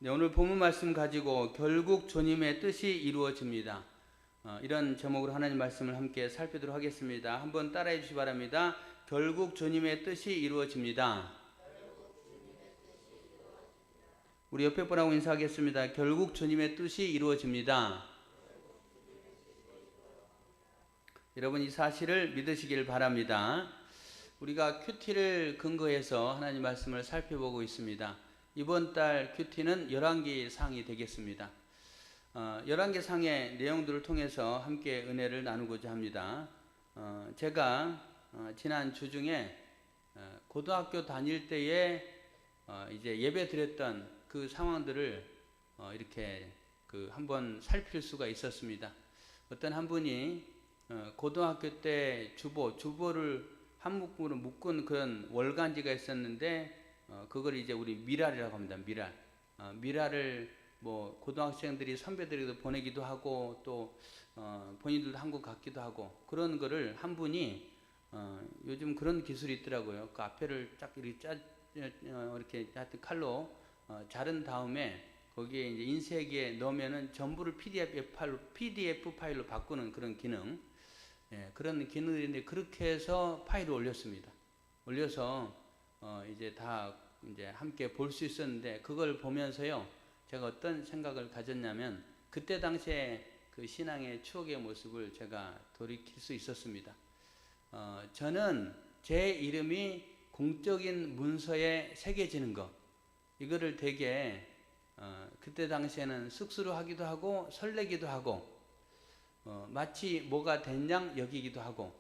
네, 오늘 본문 말씀 가지고 결국 주님의 뜻이 이루어집니다. 이런 제목으로 하나님 말씀을 함께 살피도록 하겠습니다. 한번 따라해 주시기 바랍니다. 결국 주님의 뜻이 이루어집니다. 우리 옆에 분하고 인사하겠습니다. 결국 주님의 뜻이 이루어집니다. 여러분 이 사실을 믿으시길 바랍니다. 우리가 큐티를 근거해서 하나님 말씀을 살펴보고 있습니다. 이번 달 큐티는 열왕기상이 되겠습니다. 열왕기상의 내용들을 통해서 함께 은혜를 나누고자 합니다. 제가 지난 주 중에 고등학교 다닐 때에 이제 예배 드렸던 그 상황들을 이렇게 한번 살필 수가 있었습니다. 어떤 한 분이 고등학교 때 주보를 한 묶음으로 묶은 그런 월간지가 있었는데 그걸 이제 우리 미랄이라고 합니다. 미랄을 뭐 고등학생들이 선배들에게도 보내기도 하고 또 본인들도 한국 갔기도 하고 그런 거를 한 분이 요즘 그런 기술이 있더라고요. 그 앞에를 쫙 이렇게 이렇게 하여튼 칼로 자른 다음에 거기에 이제 인쇄기에 넣으면은 전부를 PDF 파일로 바꾸는 그런 기능, 그런 기능인데 그렇게 해서 파일을 올렸습니다. 올려서 이제 다 이제 함께 볼 수 있었는데 그걸 보면서요 제가 어떤 생각을 가졌냐면 그때 당시에 그 신앙의 추억의 모습을 제가 돌이킬 수 있었습니다. 저는 제 이름이 공적인 문서에 새겨지는 것 이거를 되게 그때 당시에는 쑥스러워하기도 하고 설레기도 하고 마치 뭐가 된 양 여기기도 하고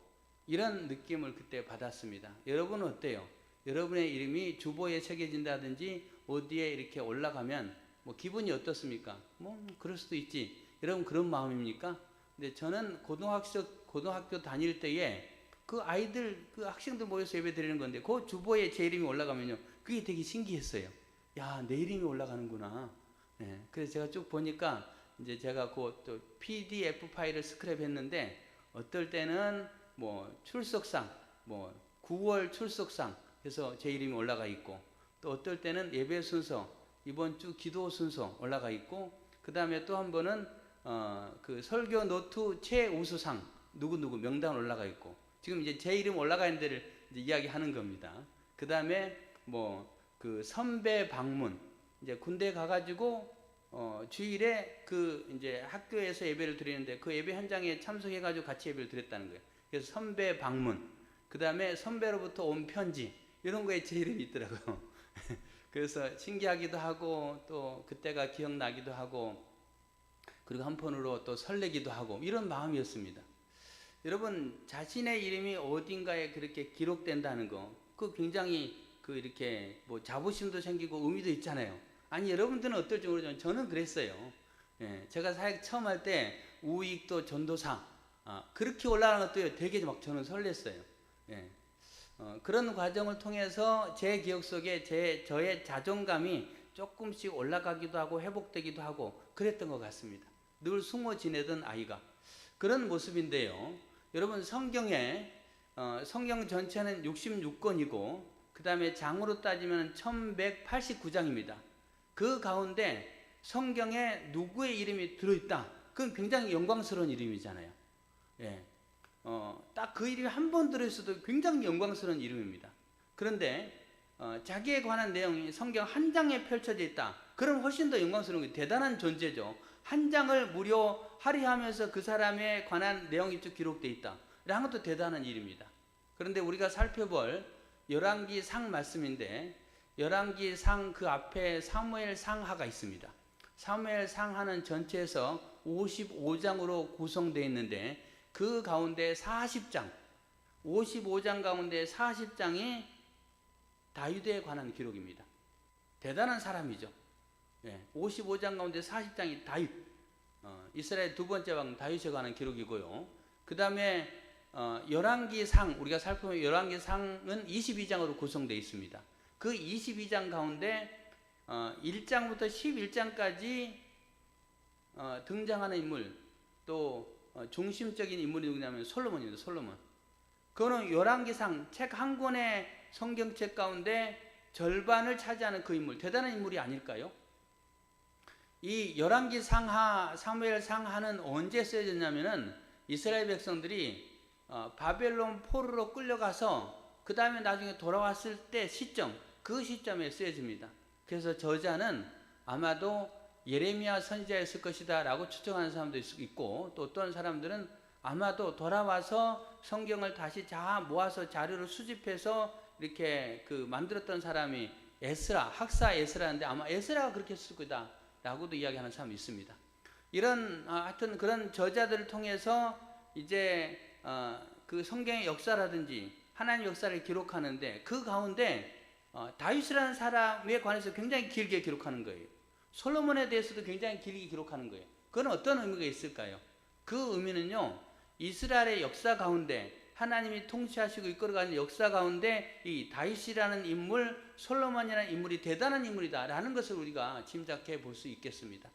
이런 느낌을 그때 받았습니다. 여러분은 어때요? 여러분의 이름이 주보에 새겨진다든지 어디에 이렇게 올라가면 뭐 기분이 어떻습니까? 뭐 그럴 수도 있지. 여러분 그런 마음입니까? 근데 저는 고등학교 다닐 때에 그 아이들 그 학생들 모여서 예배 드리는 건데 그 주보에 제 이름이 올라가면요 그게 되게 신기했어요. 야, 내 이름이 올라가는구나. 그래서 제가 쭉 보니까 이제 제가 그 또 PDF 파일을 스크랩했는데 어떨 때는 뭐 출석상 뭐 9월 출석상 그래서 제 이름이 올라가 있고 또 어떨 때는 예배 순서 이번 주 기도 순서 올라가 있고 그 다음에 또 한 번은 그 설교 노트 최우수상 누구누구 명단 올라가 있고 지금 이제 제 이름 올라가 있는 데를 이제 이야기하는 겁니다. 그 다음에 뭐 그 선배 방문 이제 군대 가가지고 주일에 그 이제 학교에서 예배를 드리는데 그 예배 현장에 참석해가지고 같이 예배를 드렸다는 거예요. 그래서 선배 방문 그 다음에 선배로부터 온 편지 이런 거에 제 이름이 있더라고요. 그래서 신기하기도 하고 또 그때가 기억나기도 하고 그리고 한편으로 또 설레기도 하고 이런 마음이었습니다. 여러분 자신의 이름이 어딘가에 그렇게 기록된다는 거 그 굉장히 그 이렇게 뭐 자부심도 생기고 의미도 있잖아요. 아니 여러분들은 어떨지 모르지만 저는 그랬어요. 제가 사역 처음 할 때 우익도 전도사 그렇게 올라가는 것도 되게 막 저는 설렜어요. 그런 과정을 통해서 제 기억 속에 저의 자존감이 조금씩 올라가기도 하고 회복되기도 하고 그랬던 것 같습니다. 늘 숨어 지내던 아이가 그런 모습인데요. 여러분 성경에 성경 전체는 66권이고 그 다음에 장으로 따지면 1189장입니다. 그 가운데 성경에 누구의 이름이 들어있다. 그건 굉장히 영광스러운 이름이잖아요. 딱 그 이름이 한 번 들어있어도 굉장히 영광스러운 이름입니다. 그런데 자기에 관한 내용이 성경 한 장에 펼쳐져 있다. 그럼 훨씬 더 영광스러운 게 대단한 존재죠. 한 장을 무려 할애하면서 그 사람에 관한 내용이 쭉 기록되어 있다. 이런 것도 대단한 일입니다. 그런데 우리가 살펴볼 열왕기상 말씀인데 열왕기상 그 앞에 사무엘상하가 있습니다. 사무엘상하는 전체에서 55장으로 구성되어 있는데 그 가운데 40장 55장 가운데 40장이 다윗에 관한 기록입니다. 대단한 사람이죠. 55장 가운데 40장이 다윗 이스라엘 두 번째 왕 다윗에 관한 기록이고요. 그 다음에 열왕기상 우리가 살펴보면 열왕기상은 22장으로 구성되어 있습니다. 그 22장 가운데 1장부터 11장까지 등장하는 인물 또 중심적인 인물이 누구냐면 솔로몬입니다. 솔로몬. 그거는 열왕기상 책 한 권의 성경책 가운데 절반을 차지하는 그 인물 대단한 인물이 아닐까요? 이 열왕기 상하, 사무엘 상하는 언제 쓰여졌냐면은 이스라엘 백성들이 바벨론 포로로 끌려가서 그 다음에 나중에 돌아왔을 때 시점, 그 시점에 쓰여집니다. 그래서 저자는 아마도 예레미야 선지자였을 것이다 라고 추정하는 사람도 있고, 또 어떤 사람들은 아마도 돌아와서 성경을 다시 모아서 자료를 수집해서 이렇게 만들었던 사람이 에스라, 학사 에스라인데 아마 에스라가 그렇게 했을 거다 라고도 이야기하는 사람이 있습니다. 이런 하여튼 그런 저자들을 통해서 이제 그 성경의 역사라든지 하나님의 역사를 기록하는데, 그 가운데 다윗이라는 사람에 관해서 굉장히 길게 기록하는 거예요. 솔로몬에 대해서도 굉장히 길게 기록하는 거예요. 그건 어떤 의미가 있을까요? 그 의미는요, 이스라엘의 역사 가운데 하나님이 통치하시고 이끌어가는 역사 가운데 이 다윗이라는 인물, 솔로몬이라는 인물이 대단한 인물이다 라는 것을 우리가 짐작해 볼 수 있겠습니다.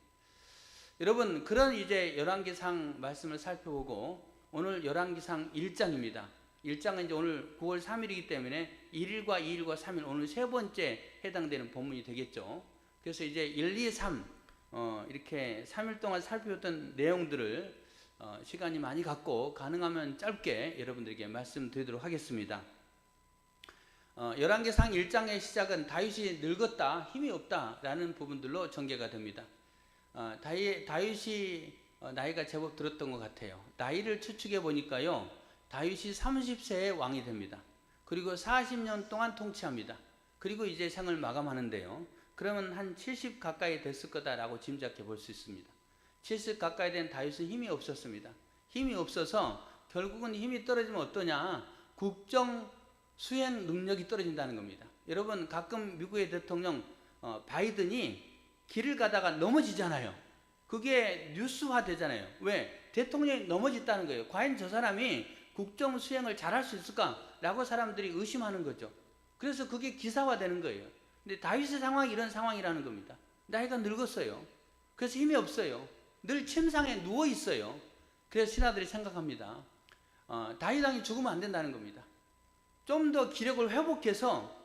여러분, 그런 이제 열왕기상 말씀을 살펴보고, 오늘 열왕기상 1장입니다. 1장은 이제 오늘 9월 3일이기 때문에 1일과 2일과 3일, 오늘 세 번째 해당되는 본문이 되겠죠. 그래서 이제 1, 2, 3 이렇게 3일 동안 살펴봤던 내용들을 시간이 많이 갖고 가능하면 짧게 여러분들에게 말씀드리도록 하겠습니다. 열왕기상 1장의 시작은 다윗이 늙었다, 힘이 없다 라는 부분들로 전개가 됩니다. 다윗이 나이가 제법 들었던 것 같아요. 나이를 추측해 보니까요, 다윗이 30세에 왕이 됩니다. 그리고 40년 동안 통치합니다. 그리고 이제 생을 마감하는데요, 그러면 한 70 가까이 됐을 거다라고 짐작해 볼 수 있습니다. 70 가까이 된 다윗은 힘이 없었습니다. 힘이 없어서 결국은 힘이 떨어지면 어떠냐? 국정 수행 능력이 떨어진다는 겁니다. 여러분, 가끔 미국의 대통령 바이든이 길을 가다가 넘어지잖아요. 그게 뉴스화 되잖아요. 왜? 대통령이 넘어졌다는 거예요. 과연 저 사람이 국정 수행을 잘할 수 있을까라고 사람들이 의심하는 거죠. 그래서 그게 기사화 되는 거예요. 근데 다윗의 상황이 이런 상황이라는 겁니다. 나이가 늙었어요. 그래서 힘이 없어요. 늘 침상에 누워 있어요. 그래서 신하들이 생각합니다. 다윗 왕이 죽으면 안 된다는 겁니다. 좀 더 기력을 회복해서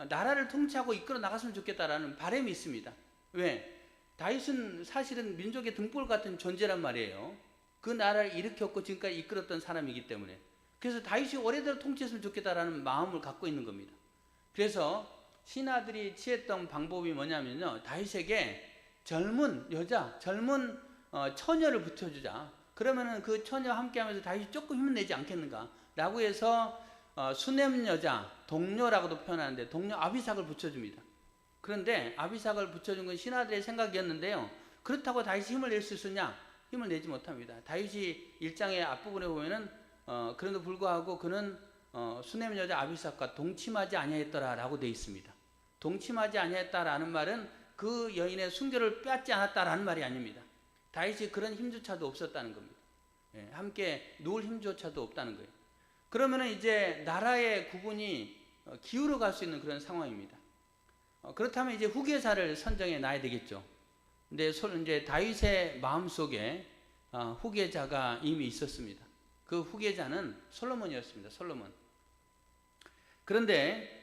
나라를 통치하고 이끌어 나갔으면 좋겠다라는 바람이 있습니다. 왜? 다윗은 사실은 민족의 등불 같은 존재란 말이에요. 그 나라를 일으켰고 지금까지 이끌었던 사람이기 때문에. 그래서 다윗이 오래도록 통치했으면 좋겠다라는 마음을 갖고 있는 겁니다. 그래서 신하들이 취했던 방법이 뭐냐면요, 다윗에게 젊은 여자, 젊은 처녀를 붙여주자. 그러면은 그 처녀와 함께하면서 다윗이 조금 힘을 내지 않겠는가 라고 해서 수냄 여자, 동료라고도 표현하는데 동료 아비삭을 붙여줍니다. 그런데 아비삭을 붙여준 건 신하들의 생각이었는데요, 그렇다고 다윗이 힘을 낼 수 있었냐? 힘을 내지 못합니다. 다윗이 1장의 앞부분에 보면은 그럼에도 불구하고 그는 수냄 여자 아비삭과 동침하지 아니하였더라 라고 되어 있습니다. 동침하지 아니하였다라는 말은 그 여인의 순교를 빼앗지 않았다라는 말이 아닙니다. 다윗이 그런 힘조차도 없었다는 겁니다. 함께 누울 힘조차도 없다는 거예요. 그러면은 이제 나라의 구분이 기울어 갈 수 있는 그런 상황입니다. 그렇다면 이제 후계자를 선정해 놔야 되겠죠. 근데 이제 다윗의 마음속에 후계자가 이미 있었습니다. 그 후계자는 솔로몬이었습니다. 솔로몬. 그런데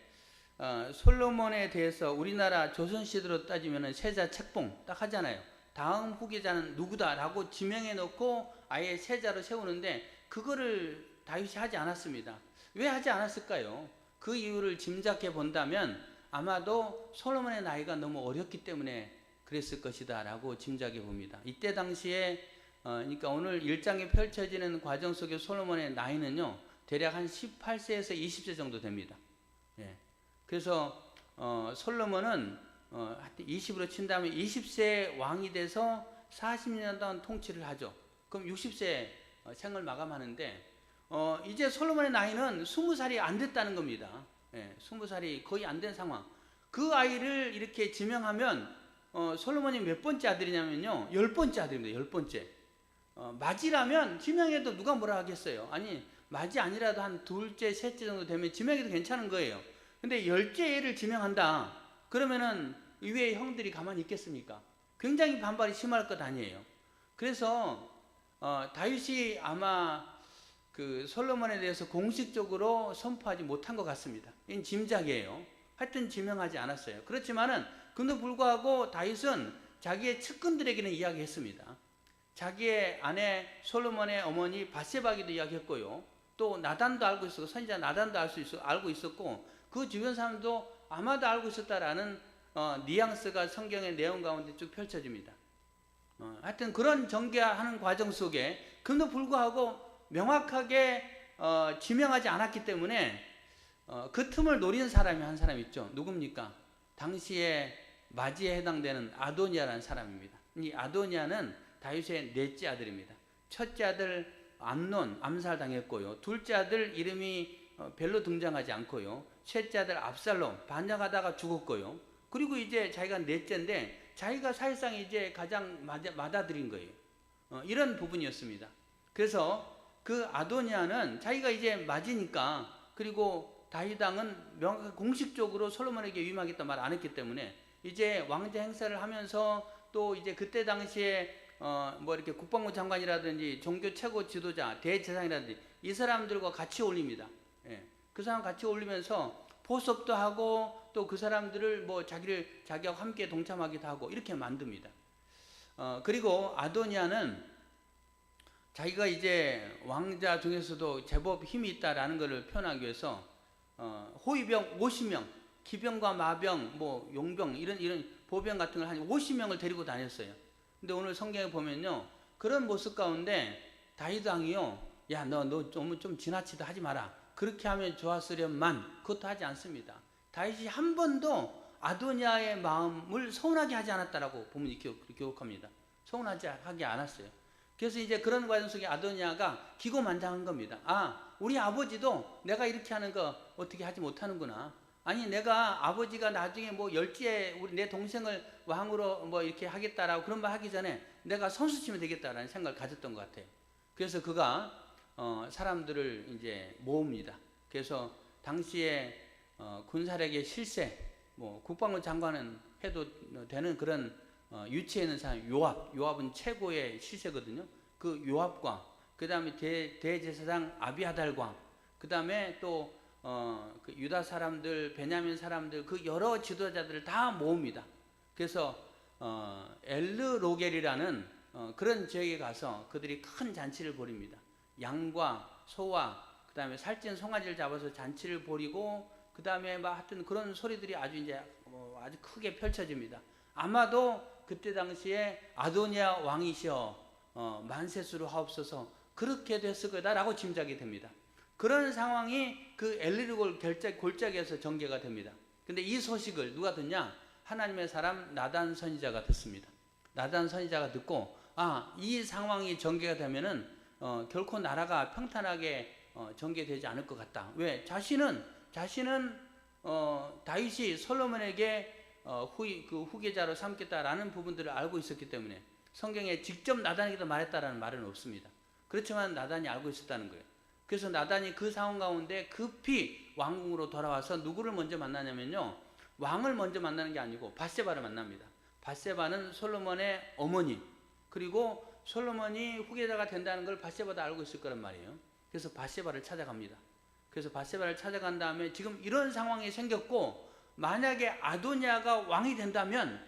솔로몬에 대해서 우리나라 조선시대로 따지면 세자 책봉 딱 하잖아요. 다음 후계자는 누구다라고 지명해 놓고 아예 세자로 세우는데 그거를 다윗이 하지 않았습니다. 왜 하지 않았을까요? 그 이유를 짐작해 본다면 아마도 솔로몬의 나이가 너무 어렸기 때문에 그랬을 것이다 라고 짐작해 봅니다. 이때 당시에 그러니까 오늘 1장에 펼쳐지는 과정 속에 솔로몬의 나이는요, 대략 한 18세에서 20세 정도 됩니다. 그래서 솔로몬은 20으로 친다면 20세 왕이 돼서 40년 동안 통치를 하죠. 그럼 60세 생을 마감하는데 이제 솔로몬의 나이는 20살이 안 됐다는 겁니다. 20살이 거의 안 된 상황. 그 아이를 이렇게 지명하면 솔로몬이 몇 번째 아들이냐면요, 10번째 아들입니다. 10번째. 맞이라면 지명해도 누가 뭐라 하겠어요. 아니 맞이 아니라도 한 둘째 셋째 정도 되면 지명해도 괜찮은 거예요. 근데 10째 애를 지명한다 그러면은 이외의 형들이 가만히 있겠습니까? 굉장히 반발이 심할 것 아니에요. 그래서 다윗이 아마 그 솔로몬에 대해서 공식적으로 선포하지 못한 것 같습니다. 이건 짐작이에요. 하여튼 지명하지 않았어요. 그렇지만은 근데 불구하고 다윗은 자기의 측근들에게는 이야기했습니다. 자기의 아내 솔로몬의 어머니 밧세바에게도 이야기했고요. 또 나단도 알고 있었고, 선지자 나단도 알고 있었고, 그 주변 사람도 아마도 알고 있었다라는 뉘앙스가 성경의 내용 가운데 쭉 펼쳐집니다. 하여튼 그런 전개하는 과정 속에 그럼에도 불구하고 명확하게 지명하지 않았기 때문에 그 틈을 노린 사람이 한 사람 있죠. 누굽니까? 당시에 마지에 해당되는 아도니아라는 사람입니다. 이 아도니아는 다윗의 넷째 아들입니다. 첫째 아들 암논 암살당했고요. 둘째 아들 이름이 별로 등장하지 않고요. 셋째 아들 압살롬 반역하다가 죽었고요. 그리고 이제 자기가 넷째인데 자기가 사실상 이제 가장 맏아들인 거예요. 이런 부분이었습니다. 그래서 그 아도니아는 자기가 이제 맞이니까, 그리고 다윗 왕은 명확하게 공식적으로 솔로몬에게 위임하겠다 말 안 했기 때문에 이제 왕자 행사를 하면서 또 이제 그때 당시에 뭐 이렇게 국방부 장관이라든지 종교 최고 지도자 대제사장이라든지 이 사람들과 같이 올립니다. 예. 그 사람 같이 올리면서 포섭도 하고 또 그 사람들을 뭐 자기와 함께 동참하기도 하고 이렇게 만듭니다. 그리고 아도니아는 자기가 이제 왕자 중에서도 제법 힘이 있다라는 것을 표현하기 위해서 호위병 50명, 기병과 마병, 뭐 용병 이런 보병 같은 걸 한 50명을 데리고 다녔어요. 근데 오늘 성경에 보면요, 그런 모습 가운데 다윗 왕이요, 야 너 좀 지나치다 하지 마라, 그렇게 하면 좋았으련만, 그것도 하지 않습니다. 다윗이 한 번도 아도니아의 마음을 서운하게 하지 않았다라고 본문이 기록합니다. 서운하지 하게 않았어요. 그래서 이제 그런 과정 속에 아도니아가 기고만장한 겁니다. 아, 우리 아버지도 내가 이렇게 하는 거 어떻게 하지 못하는구나. 아니, 내가 아버지가 나중에 뭐 열지에 내 동생을 왕으로 뭐 이렇게 하겠다라고 그런 말 하기 전에 내가 선수 치면 되겠다라는 생각을 가졌던 것 같아요. 그래서 그가 사람들을 이제 모읍니다. 그래서 당시에 군사력의 실세, 뭐 국방부 장관은 해도 되는 그런 위치에 있는 사람, 요압은 최고의 실세거든요. 그 요압과 그 다음에 대제사장 아비아달과 그 다음에 또 그 유다 사람들, 베냐민 사람들, 그 여러 지도자들을 다 모읍니다. 그래서 엘르로겔이라는 그런 지역에 가서 그들이 큰 잔치를 벌입니다. 양과 소와 그 다음에 살찐 송아지를 잡아서 잔치를 벌이고, 그 다음에 막 하여튼 그런 소리들이 아주 이제 아주 크게 펼쳐집니다. 아마도 그때 당시에 아도니아 왕이시여 만세수로 하옵소서, 그렇게 됐을 거다라고 짐작이 됩니다. 그런 상황이 그 엘리르골 골짜기에서 전개가 됩니다. 근데 이 소식을 누가 듣냐? 하나님의 사람 나단 선지자가 듣습니다. 나단 선지자가 듣고, 이 상황이 전개가 되면은 결코 나라가 평탄하게 전개되지 않을 것 같다. 왜? 자신은 다윗이 솔로몬에게 후계자로 삼겠다라는 부분들을 알고 있었기 때문에 성경에 직접 나단에게도 말했다라는 말은 없습니다. 그렇지만 나단이 알고 있었다는 거예요. 그래서 나단이 그 상황 가운데 급히 왕궁으로 돌아와서 누구를 먼저 만나냐면요, 왕을 먼저 만나는 게 아니고 밧세바를 만납니다. 밧세바는 솔로몬의 어머니, 그리고 솔로몬이 후계자가 된다는 걸 밧세바도 알고 있을 거란 말이에요. 그래서 밧세바를 찾아갑니다. 그래서 밧세바를 찾아간 다음에 지금 이런 상황이 생겼고, 만약에 아도니아가 왕이 된다면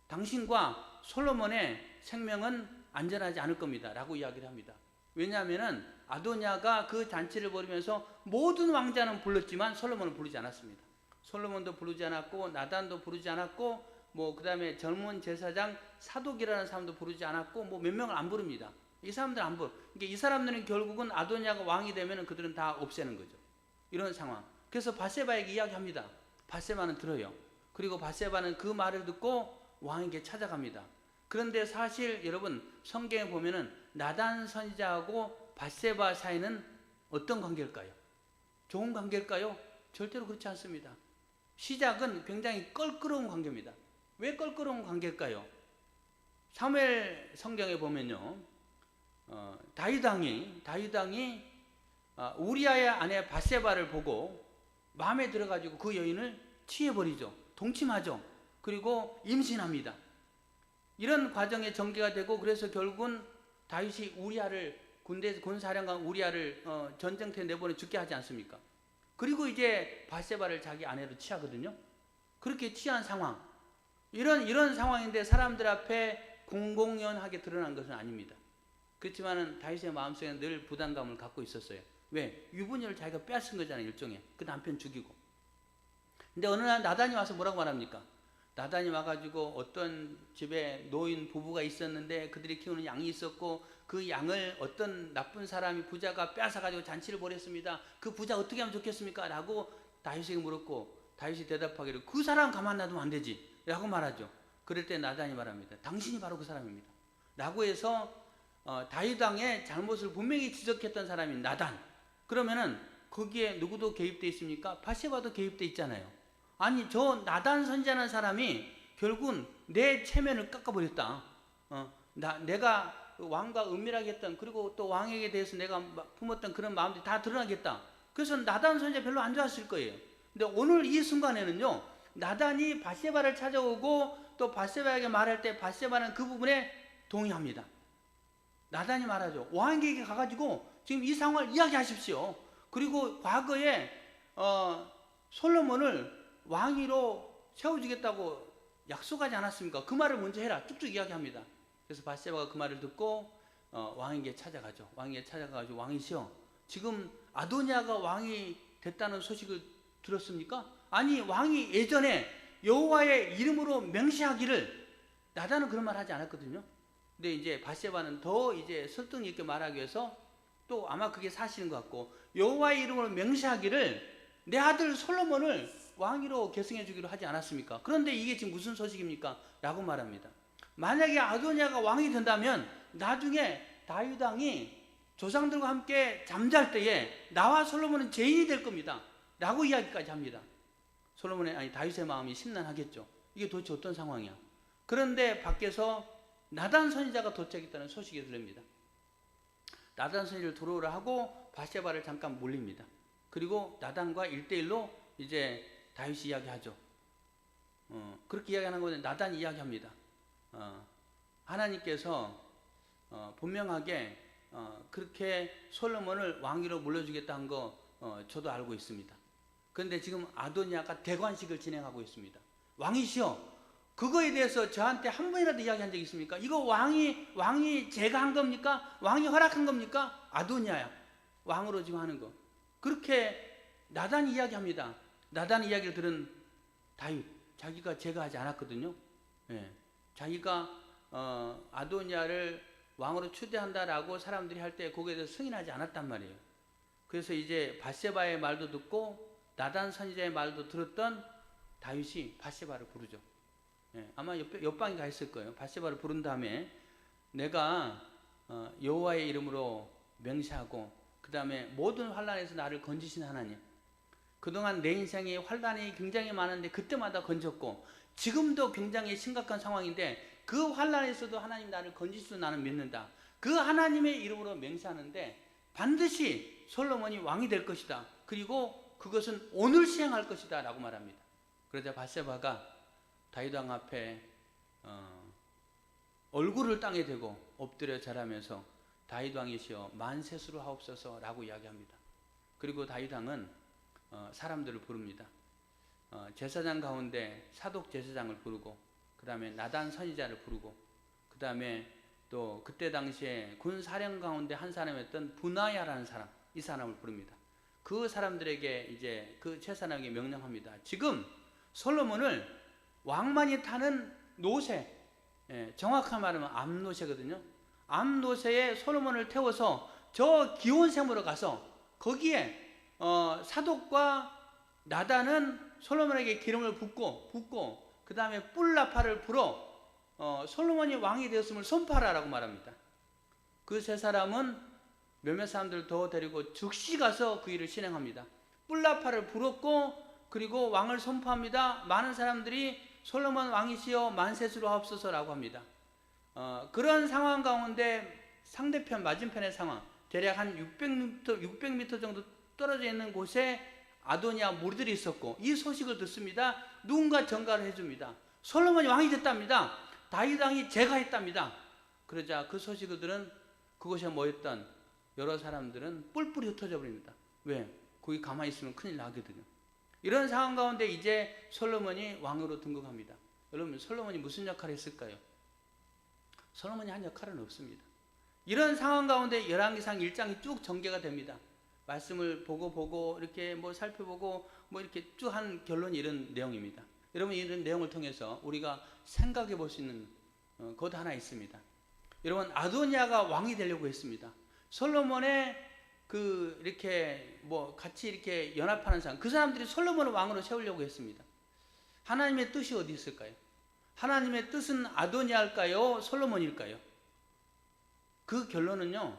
당신과 솔로몬의 생명은 안전하지 않을 겁니다 라고 이야기를 합니다. 왜냐하면 아도니아가 그 잔치를 벌이면서 모든 왕자는 불렀지만 솔로몬은 부르지 않았습니다. 솔로몬도 부르지 않았고, 나단도 부르지 않았고, 뭐 그 다음에 젊은 제사장 사독이라는 사람도 부르지 않았고, 뭐 몇 명을 안 부릅니다. 이 사람들 안 부르. 그러니까 이 사람들은 결국은 아도니아가 왕이 되면 그들은 다 없애는 거죠. 이런 상황. 그래서 밧세바에게 이야기합니다. 밧세바는 들어요. 그리고 밧세바는 그 말을 듣고 왕에게 찾아갑니다. 그런데 사실 여러분, 성경에 보면은 나단 선지자하고 밧세바 사이는 어떤 관계일까요? 좋은 관계일까요? 절대로 그렇지 않습니다. 시작은 굉장히 껄끄러운 관계입니다. 왜 껄끄러운 관계일까요? 사무엘 성경에 보면요, 다윗 왕이 우리아의 아내 밧세바를 보고 마음에 들어가지고 그 여인을 취해버리죠. 동침하죠. 그리고 임신합니다. 이런 과정에 전개가 되고, 그래서 결국은 다윗이 우리아를 군사령관 우리아를 전쟁터에 내보내 죽게 하지 않습니까? 그리고 이제 밧세바를 자기 아내로 취하거든요. 그렇게 취한 상황. 이런 상황인데 사람들 앞에 공공연하게 드러난 것은 아닙니다. 그렇지만은 다윗의 마음속에 늘 부담감을 갖고 있었어요. 왜? 유부녀를 자기가 빼앗은 거잖아요, 일종의. 그 남편 죽이고. 근데 어느 날 나단이 와서 뭐라고 말합니까? 나단이 와가지고 어떤 집에 노인 부부가 있었는데 그들이 키우는 양이 있었고 그 양을 어떤 나쁜 사람이 부자가 빼앗아가지고 잔치를 벌였습니다. 그 부자 어떻게 하면 좋겠습니까? 라고 다윗에게 물었고 다윗이 대답하기를 그 사람 가만 놔두면 안 되지 라고 말하죠. 그럴 때 나단이 말합니다. 당신이 바로 그 사람입니다. 라고 해서 다윗 왕의 잘못을 분명히 지적했던 사람이 나단. 그러면은 거기에 누구도 개입되어 있습니까? 바세바도 개입되어 있잖아요. 아니 저 나단 선지자라는 사람이 결국은 내 체면을 깎아버렸다. 내가 왕과 은밀하게 했던 그리고 또 왕에게 대해서 내가 품었던 그런 마음들이 다 드러나겠다. 그래서 나단 선지자 별로 안 좋았을 거예요. 근데 오늘 이 순간에는요, 나단이 바세바를 찾아오고 또 바세바에게 말할 때 바세바는 그 부분에 동의합니다. 나단이 말하죠. 왕에게 가가지고 지금 이 상황을 이야기하십시오. 그리고 과거에 솔로몬을 왕위로 세워주겠다고 약속하지 않았습니까? 그 말을 먼저 해라. 쭉쭉 이야기합니다. 그래서 바세바가 그 말을 듣고 왕에게 찾아가죠. 왕에게 찾아가가지고 왕이시여, 지금 아도니아가 왕이 됐다는 소식을 들었습니까? 아니 왕이 예전에 여호와의 이름으로 맹세하기를, 나단은 그런 말 하지 않았거든요. 근데 이제 바세바는 더 이제 설득 있게 말하기 위해서 또 아마 그게 사실인 것 같고 여호와의 이름으로 맹세하기를 내 아들 솔로몬을 왕위로 계승해 주기로 하지 않았습니까? 그런데 이게 지금 무슨 소식입니까? 라고 말합니다. 만약에 아도니아가 왕이 된다면 나중에 다윗 왕이 조상들과 함께 잠잘 때에 나와 솔로몬은 죄인이 될 겁니다. 라고 이야기까지 합니다. 다윗의 마음이 심란하겠죠. 이게 도대체 어떤 상황이야? 그런데 밖에서 나단 선지자가 도착했다는 소식이 들립니다. 나단 선지자를 들어오라 하고 바세바를 잠깐 몰립니다. 그리고 나단과 1대1로 이제 다윗이 이야기하죠. 그렇게 이야기하는 건데 나단이 이야기합니다. 하나님께서 분명하게 그렇게 솔로몬을 왕위로 물려주겠다 한 거 저도 알고 있습니다. 그런데 지금 아도니아가 대관식을 진행하고 있습니다. 왕이시여, 그거에 대해서 저한테 한 번이라도 이야기한 적 있습니까? 이거 왕이 제가 한 겁니까? 왕이 허락한 겁니까? 아도니아야. 왕으로 지금 하는 거. 그렇게 나단이 이야기합니다. 나단 이야기를 들은 다윗, 자기가 제가 하지 않았거든요. 예. 자기가 아도니아를 왕으로 추대한다라고 사람들이 할 때 거기에 대해서 승인하지 않았단 말이에요. 그래서 이제 바세바의 말도 듣고 나단 선지자의 말도 들었던 다윗이 바세바를 부르죠. 예, 아마 옆방에 가 있을 거예요. 바세바를 부른 다음에 내가 여호와의 이름으로 맹세하고 그 다음에 모든 환난에서 나를 건지신 하나님, 그동안 내 인생에 환난이 굉장히 많은데 그때마다 건졌고 지금도 굉장히 심각한 상황인데 그 환난에서도 하나님 나를 건지실 수 나는 믿는다. 그 하나님의 이름으로 맹세하는데 반드시 솔로몬이 왕이 될 것이다. 그리고 그것은 오늘 시행할 것이다 라고 말합니다. 그러자 바세바가 다윗 왕 앞에 얼굴을 땅에 대고 엎드려 절하면서 다윗 왕이시여 만세수로 하옵소서 라고 이야기합니다. 그리고 다윗 왕은 사람들을 부릅니다. 제사장 가운데 사독 제사장을 부르고 그 다음에 나단 선지자를 부르고 그 다음에 또 그때 당시에 군 사령 가운데 한 사람이었던 분하야라는 사람, 이 사람을 부릅니다. 그 사람들에게 이제 그 제사장에게 명령합니다. 지금 솔로몬을 왕만이 타는 노새, 정확한 말하면 암노새거든요. 암노새에 솔로몬을 태워서 저 기온샘으로 가서 거기에 사독과 나단은 솔로몬에게 기름을 붓고 그 다음에 뿔나팔을 불어 솔로몬이 왕이 되었음을 선포하라고 말합니다. 그 세 사람은 몇몇 사람들 더 데리고 즉시 가서 그 일을 실행합니다. 뿔나팔을 불었고 그리고 왕을 선포합니다. 많은 사람들이 솔로몬 왕이시여 만세수로 하옵소서라고 합니다. 그런 상황 가운데 상대편 맞은편의 상황, 대략 한 600m 정도 떨어져 있는 곳에 아도니아 무리들이 있었고 이 소식을 듣습니다. 누군가 전가를 해줍니다. 솔로몬이 왕이 됐답니다. 다윗 왕이 제가 했답니다. 그러자 그 소식을 들은 그곳에 모였던 여러 사람들은 뿔뿔이 흩어져 버립니다. 왜? 거기 가만히 있으면 큰일 나거든요. 이런 상황 가운데 이제 솔로몬이 왕으로 등극합니다. 여러분 솔로몬이 무슨 역할을 했을까요? 솔로몬이 한 역할은 없습니다. 이런 상황 가운데 열왕기상 1장이 쭉 전개가 됩니다. 말씀을 보고 이렇게 뭐 살펴보고 뭐 이렇게 쭉 한 결론이 이런 내용입니다. 여러분 이런 내용을 통해서 우리가 생각해 볼 수 있는 것 하나 있습니다. 여러분 아도니아가 왕이 되려고 했습니다. 솔로몬의 그 이렇게 뭐 같이 이렇게 연합하는 사람, 그 사람들이 솔로몬을 왕으로 세우려고 했습니다. 하나님의 뜻이 어디 있을까요? 하나님의 뜻은 아도니아일까요? 솔로몬일까요? 그 결론은요,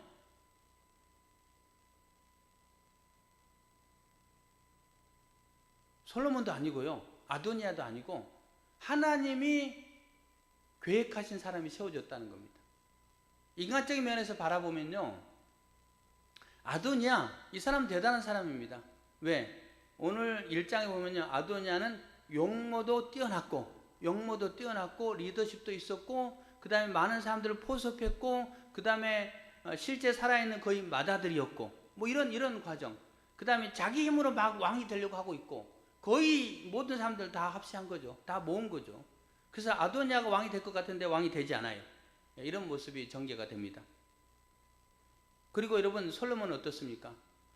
솔로몬도 아니고요, 아도니아도 아니고 하나님이 계획하신 사람이 세워졌다는 겁니다. 인간적인 면에서 바라보면요, 아도니아, 이 사람 대단한 사람입니다. 왜? 오늘 1장에 보면요, 아도니아는 용모도 뛰어났고 리더십도 있었고, 그 다음에 많은 사람들을 포섭했고, 그 다음에 실제 살아있는 거의 맏아들이었고, 뭐 이런 과정. 그 다음에 자기 힘으로 막 왕이 되려고 하고 있고, 거의 모든 사람들 다 합시한 거죠. 다 모은 거죠. 그래서 아도니아가 왕이 될 것 같은데 왕이 되지 않아요. 이런 모습이 전개가 됩니다. 그리고 여러분 솔로몬은 어떻습니까?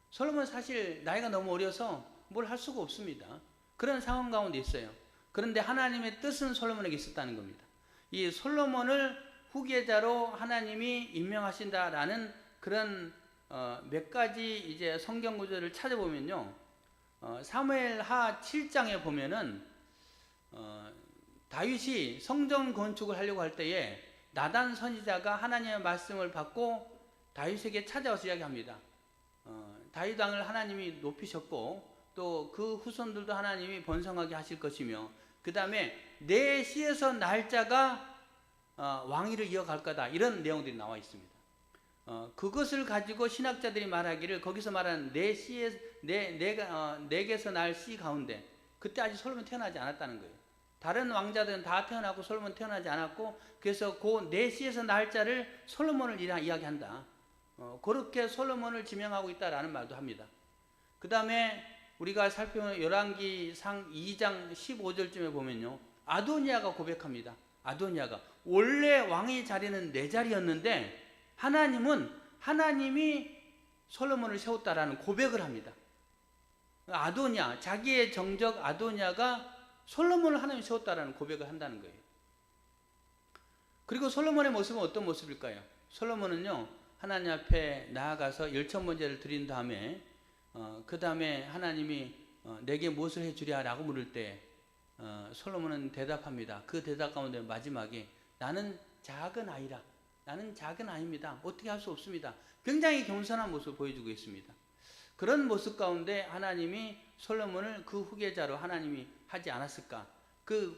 솔로몬은 사실 나이가 너무 어려서 뭘 할 수가 없습니다. 그런 상황 가운데 있어요. 그런데 하나님의 뜻은 솔로몬에게 있었다는 겁니다. 이 솔로몬을 후계자로 하나님이 임명하신다라는 그런 몇 가지 이제 성경 구절을 찾아보면요, 사무엘하 7장에 보면은 다윗이 성전 건축을 하려고 할 때에 나단 선지자가 하나님의 말씀을 받고 다윗에게 찾아와서 이야기합니다. 다윗 왕을 하나님이 높이셨고 또 그 후손들도 하나님이 번성하게 하실 것이며, 그 다음에 내 씨에서 날짜가 왕위를 이어갈 거다, 이런 내용들이 나와 있습니다. 그것을 가지고 신학자들이 말하기를, 거기서 말하는 내 씨에 내게서 날 씨 가운데, 그때 아직 솔로몬 태어나지 않았다는 거예요. 다른 왕자들은 다 태어나고 솔로몬 태어나지 않았고, 그래서 그 내 씨에서 날짜를 솔로몬을 이야기한다. 그렇게 솔로몬을 지명하고 있다라는 말도 합니다. 그 다음에 우리가 살펴보면 열왕기상 2장 15절쯤에 보면요, 아도니아가 고백합니다. 아도니아가 원래 왕의 자리는 내 자리였는데 하나님이 솔로몬을 세웠다라는 고백을 합니다. 아도니아, 자기의 정적 아도니아가 솔로몬을 하나님이 세웠다라는 고백을 한다는 거예요. 그리고 솔로몬의 모습은 어떤 모습일까요? 솔로몬은요, 하나님 앞에 나아가서 열천번제를 드린 다음에 그 다음에 하나님이 내게 무엇을 해주랴 라고 물을 때 솔로몬은 대답합니다. 그 대답 가운데 마지막에 나는 작은 아이라, 나는 작은 아이입니다, 어떻게 할 수 없습니다, 굉장히 겸손한 모습을 보여주고 있습니다. 그런 모습 가운데 하나님이 솔로몬을 그 후계자로 하나님이 하지 않았을까?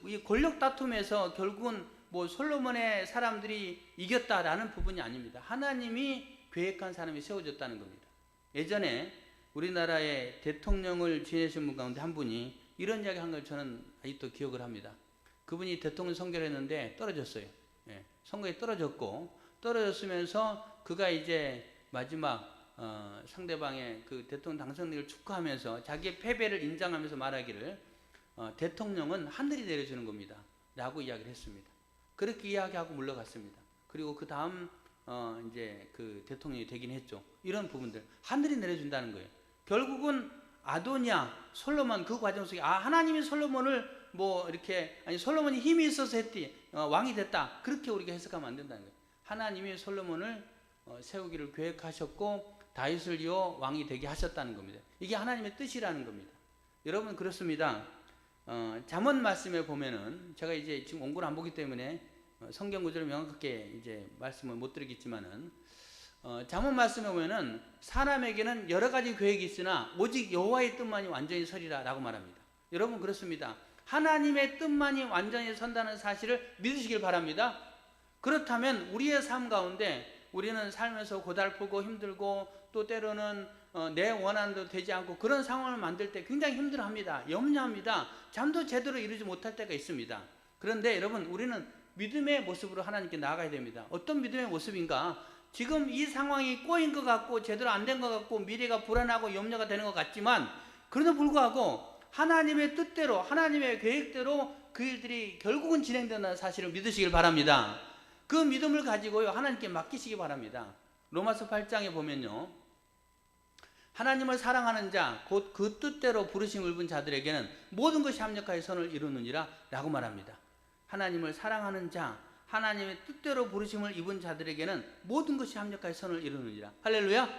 이 권력 다툼에서 결국은 뭐 솔로몬의 사람들이 이겼다라는 부분이 아닙니다. 하나님이 계획한 사람이 세워졌다는 겁니다. 예전에 우리나라의 대통령을 지내신 분 가운데 한 분이 이런 이야기 한 걸 저는 아직도 기억을 합니다. 그분이 대통령 선거를 했는데 떨어졌어요. 선거에 떨어졌으면서 그가 이제 마지막 상대방의 그 대통령 당선을 축하하면서 자기의 패배를 인정하면서 말하기를 대통령은 하늘이 내려주는 겁니다 라고 이야기를 했습니다. 그렇게 이야기하고 물러갔습니다. 그리고 그 다음 이제 그 대통령이 되긴 했죠. 이런 부분들 하늘이 내려준다는 거예요. 결국은 아도니아, 솔로몬 그 과정 속에 하나님이 솔로몬을 뭐 이렇게 솔로몬이 힘이 있어서 왕이 됐다, 그렇게 우리가 해석하면 안 된다는 거예요. 하나님이 솔로몬을 세우기를 계획하셨고 다윗을 이어 왕이 되게 하셨다는 겁니다. 이게 하나님의 뜻이라는 겁니다. 여러분 그렇습니다. 잠언 말씀에 보면은 제가 이제 지금 원고를 안 보기 때문에 성경 구절을 명확하게 이제 말씀을 못 드리겠지만은 잠언 말씀에 보면은 사람에게는 여러 가지 계획이 있으나 오직 여호와의 뜻만이 완전히 서리라라고 말합니다. 여러분 그렇습니다. 하나님의 뜻만이 완전히 선다는 사실을 믿으시길 바랍니다. 그렇다면 우리의 삶 가운데 우리는 살면서 고달프고 힘들고 또 때로는 내 원한도 되지 않고 그런 상황을 만들 때 굉장히 힘들어합니다. 염려합니다. 잠도 제대로 이루지 못할 때가 있습니다. 그런데 여러분 우리는 믿음의 모습으로 하나님께 나아가야 됩니다. 어떤 믿음의 모습인가? 지금 이 상황이 꼬인 것 같고 제대로 안 된 것 같고 미래가 불안하고 염려가 되는 것 같지만 그래도 불구하고 하나님의 뜻대로 하나님의 계획대로 그 일들이 결국은 진행된다는 사실을 믿으시길 바랍니다. 그 믿음을 가지고요, 하나님께 맡기시기 바랍니다. 로마서 8장에 보면요, 하나님을 사랑하는 자, 곧 그 뜻대로 부르심을 입은 자들에게는 모든 것이 합력하여 선을 이루느니라 라고 말합니다. 하나님을 사랑하는 자, 하나님의 뜻대로 부르심을 입은 자들에게는 모든 것이 합력하여 선을 이루느니라. 할렐루야.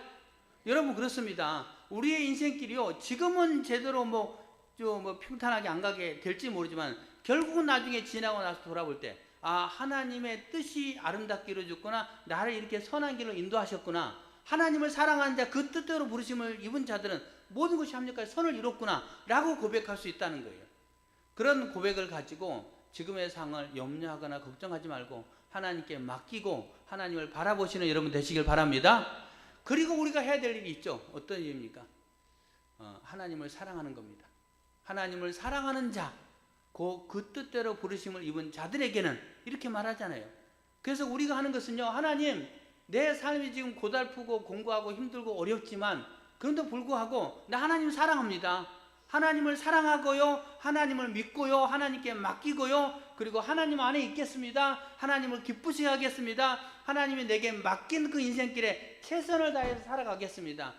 여러분, 그렇습니다. 우리의 인생길이요, 지금은 제대로 평탄하게 안 가게 될지 모르지만 결국은 나중에 지나고 나서 돌아볼 때, 아, 하나님의 뜻이 아름답게 이루어졌구나, 나를 이렇게 선한 길로 인도하셨구나, 하나님을 사랑하는 자, 그 뜻대로 부르심을 입은 자들은 모든 것이 합력하여 선을 이뤘구나 라고 고백할 수 있다는 거예요. 그런 고백을 가지고 지금의 상을 염려하거나 걱정하지 말고 하나님께 맡기고 하나님을 바라보시는 여러분 되시길 바랍니다. 그리고 우리가 해야 될 일이 있죠. 어떤 일입니까? 하나님을 사랑하는 겁니다. 하나님을 사랑하는 자, 그 뜻대로 부르심을 입은 자들에게는 이렇게 말하잖아요. 그래서 우리가 하는 것은요, 하나님, 내 삶이 지금 고달프고 공부하고 힘들고 어렵지만 그런데도 불구하고 나 하나님 사랑합니다. 하나님을 사랑하고요, 하나님을 믿고요, 하나님께 맡기고요, 그리고 하나님 안에 있겠습니다. 하나님을 기쁘시게 하겠습니다. 하나님이 내게 맡긴 그 인생길에 최선을 다해서 살아가겠습니다.